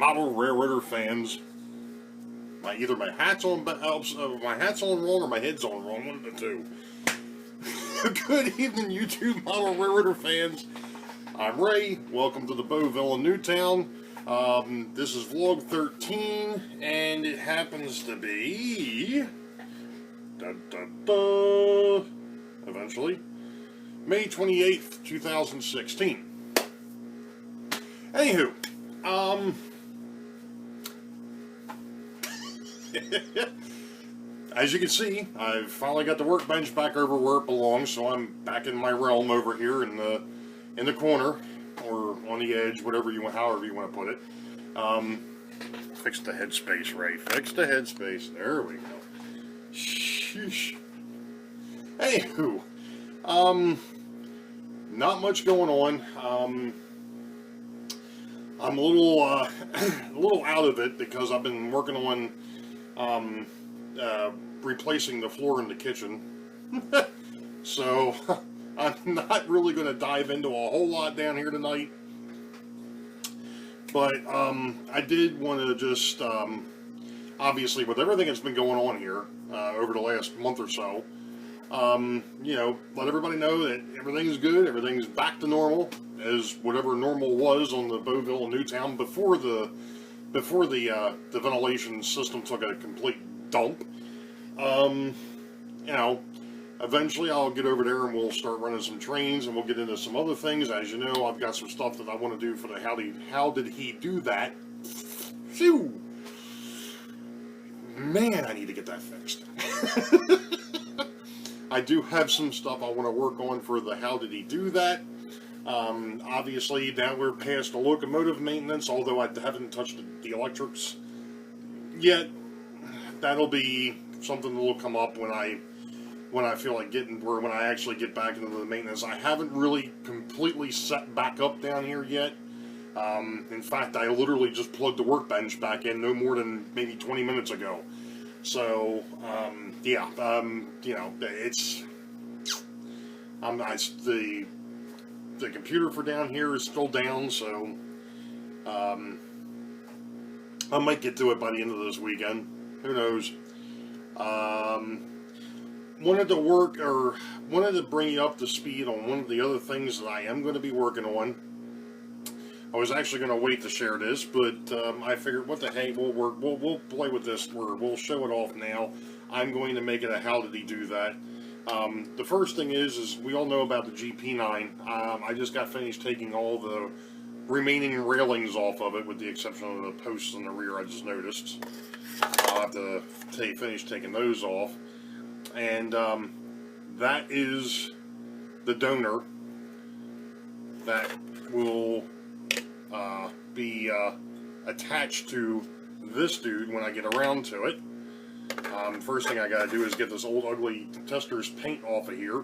model railroader fans. Either my hat's on wrong or my head's on wrong. One of the two. Good evening, YouTube model railroader fans. I'm Ray. Welcome to the Boeville in Newtown. This is vlog 13, and it happens to be eventually May 28th, 2016. Anywho, as you can see, I've finally got the workbench back over where it belongs, so I'm back in my realm over here in the corner, or on the edge, however you want to put it. Fix the headspace, Ray. Fix the headspace. There we go. Sheesh. Anywho, not much going on. I'm a little out of it because I've been working on replacing the floor in the kitchen. So I'm not really going to dive into a whole lot down here tonight. But I did want to just, obviously with everything that's been going on here over the last month or so, you know, let everybody know that everything's good, everything's back to normal, as whatever normal was on the Boeville in Newtown before the ventilation system took a complete dump. You know, eventually I'll get over there and we'll start running some trains and we'll get into some other things. As you know, I've got some stuff that I want to do for the how did he do that? Phew! Man, I need to get that fixed. I do have some stuff I want to work on for the how did he do that. Obviously, now we're past the locomotive maintenance, although I haven't touched the electrics yet. That'll be something that will come up when I feel like when I actually get back into the maintenance. I haven't really completely set back up down here yet. In fact, I literally just plugged the workbench back in no more than maybe 20 minutes ago. So, yeah, you know, the computer for down here is still down, so I might get to it by the end of this weekend. Who knows? Wanted to bring you up to speed on one of the other things that I am going to be working on. I was actually going to wait to share this, but I figured, what the heck, we'll play with this. We'll show it off now. I'm going to make it a how did he do that. The first thing is we all know about the GP9. I just got finished taking all the remaining railings off of it, with the exception of the posts in the rear I just noticed. I'll have to finish taking those off. And that is the donor that will be attached to this dude when I get around to it. First thing I gotta do is get this old ugly tester's paint off of here.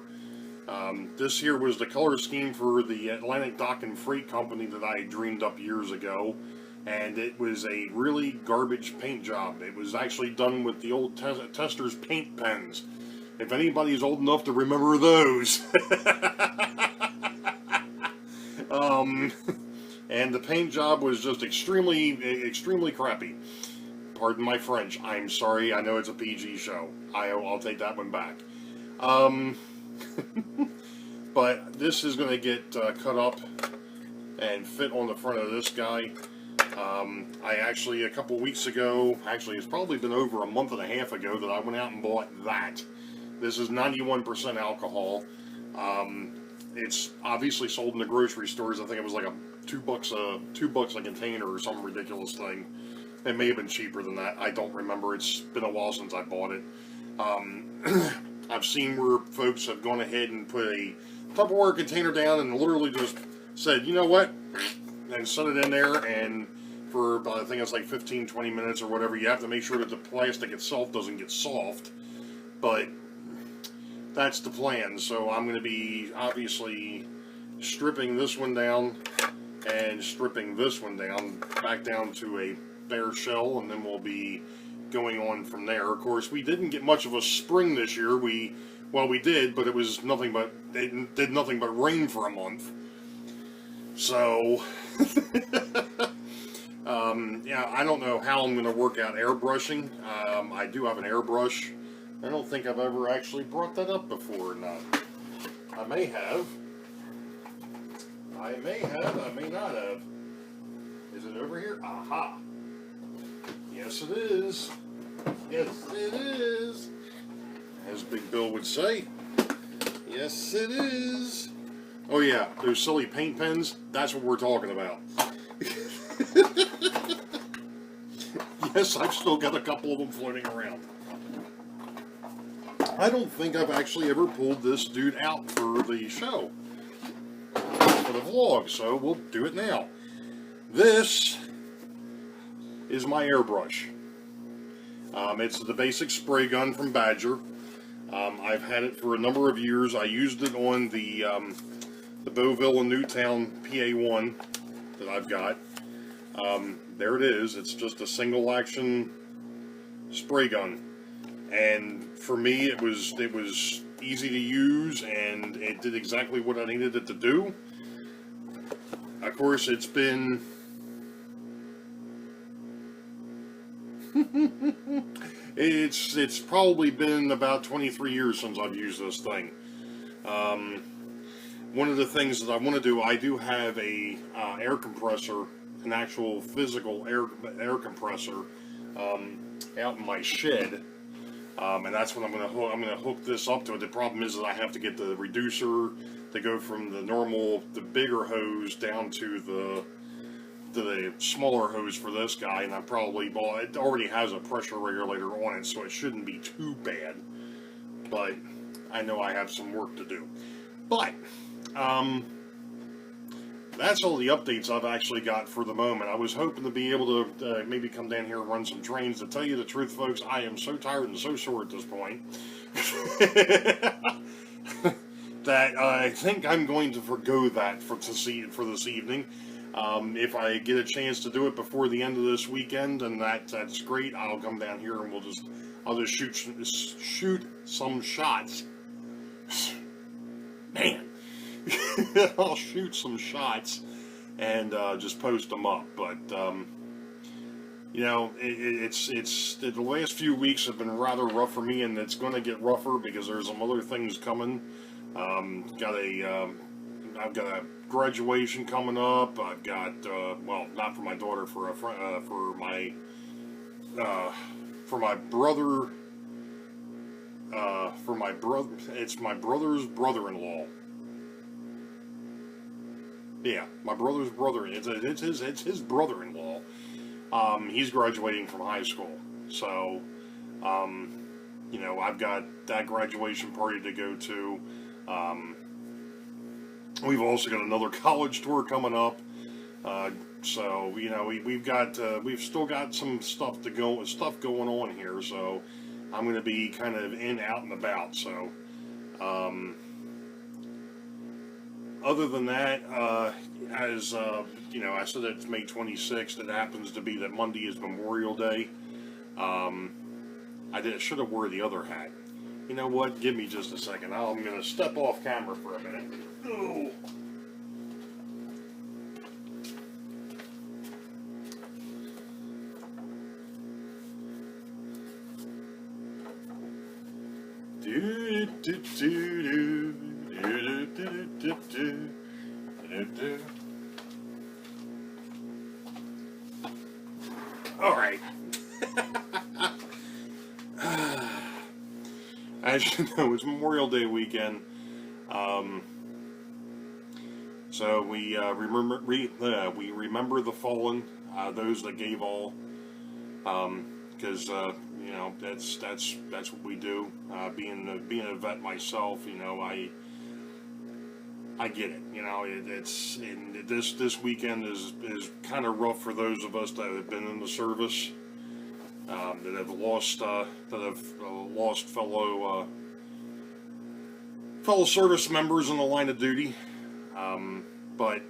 This here was the color scheme for the Atlantic Dock and Freight Company that I dreamed up years ago, and it was a really garbage paint job. It was actually done with the old tester's paint pens, if anybody's old enough to remember those. And the paint job was just extremely crappy. Pardon my French. I'm sorry. I know it's a PG show. I'll take that one back. But this is going to get cut up and fit on the front of this guy. I actually, a couple weeks ago, actually it's probably been over a month and a half ago, that I went out and bought that. This is 91% alcohol. It's obviously sold in the grocery stores. I think it was like $2 a container or some ridiculous thing. It may have been cheaper than that. I don't remember. It's been a while since I bought it. I've seen where folks have gone ahead and put a Tupperware container down and literally just said, you know what, and set it in there, and for I think it's like 15-20 minutes or whatever, you have to make sure that the plastic itself doesn't get soft. But that's the plan. So I'm going to be obviously stripping this one down and stripping this one down back down to a bare shell, and then we'll be going on from there. Of course, we didn't get much of a spring this year. We did, but it was nothing but, it did nothing but rain for a month. So Yeah, I don't know how I'm going to work out airbrushing. I do have an airbrush. I don't think I've ever actually brought that up before or not. I may have. I may not have. Is it over here? Aha! Yes, it is. Yes, it is. As Big Bill would say. Yes, it is. Oh yeah, those silly paint pens, that's what we're talking about. Yes, I've still got a couple of them floating around. I don't think I've actually ever pulled this dude out for the show, for the vlog, so we'll do it now. This is my airbrush. It's the basic spray gun from Badger. I've had it for a number of years. I used it on the Boeville and Newtown PA1 that I've got. There it is. It's just a single action spray gun, and for me it was easy to use, and it did exactly what I needed it to do. Of course, it's been it's probably been about 23 years since I've used this thing. One of the things that I want to do, I do have a air compressor, an actual physical air compressor out in my shed, and that's what I'm going to hook this up to it. The problem is that I have to get the reducer to go from the bigger hose down to the smaller hose for this guy, and it already has a pressure regulator on it, so it shouldn't be too bad, but I know I have some work to do. But that's all the updates I've actually got for the moment. I was hoping to be able to maybe come down here and run some trains. To tell you the truth, folks, I am so tired and so sore at this point that I think I'm going to forgo that for this evening. If I get a chance to do it before the end of this weekend, and that's great. I'll come down here and I'll just shoot some shots. Man. I'll shoot some shots and just post them up, but you know, it's the last few weeks have been rather rough for me, and it's going to get rougher because there's some other things coming. I've got a graduation coming up. I've got well, not for my daughter, for a friend, for my brother. It's my brother's brother-in-law. Yeah, my brother's brother. It's his brother-in-law. He's graduating from high school, so you know, I've got that graduation party to go to. We've also got another college tour coming up. So you know, we've still got some stuff going on here. So I'm going to be kind of out and about. So. Other than that, as you know, I said it's May 26th. It happens to be that Monday is Memorial Day. I should have wore the other hat. You know what? Give me just a second. I'm going to step off camera for a minute. Ooh. Do do do do. All right. As you know, it's Memorial Day weekend, so we remember the fallen, those that gave all, because you know, that's what we do. Being a vet myself, you know, I get it. You know, this weekend is kind of rough for those of us that have been in the service, that have lost fellow service members in the line of duty. But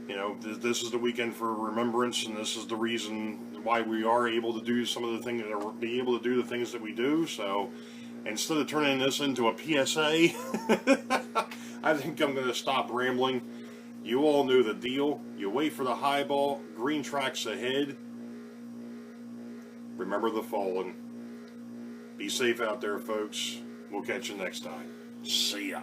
you know, this is the weekend for remembrance, and this is the reason why we are able to do some of the things be able to do the things that we do. So instead of turning this into a PSA, I think I'm going to stop rambling You all knew the deal. You wait for the high ball, green tracks ahead. Remember the fallen. Be safe out there, folks. We'll catch you next time. See ya.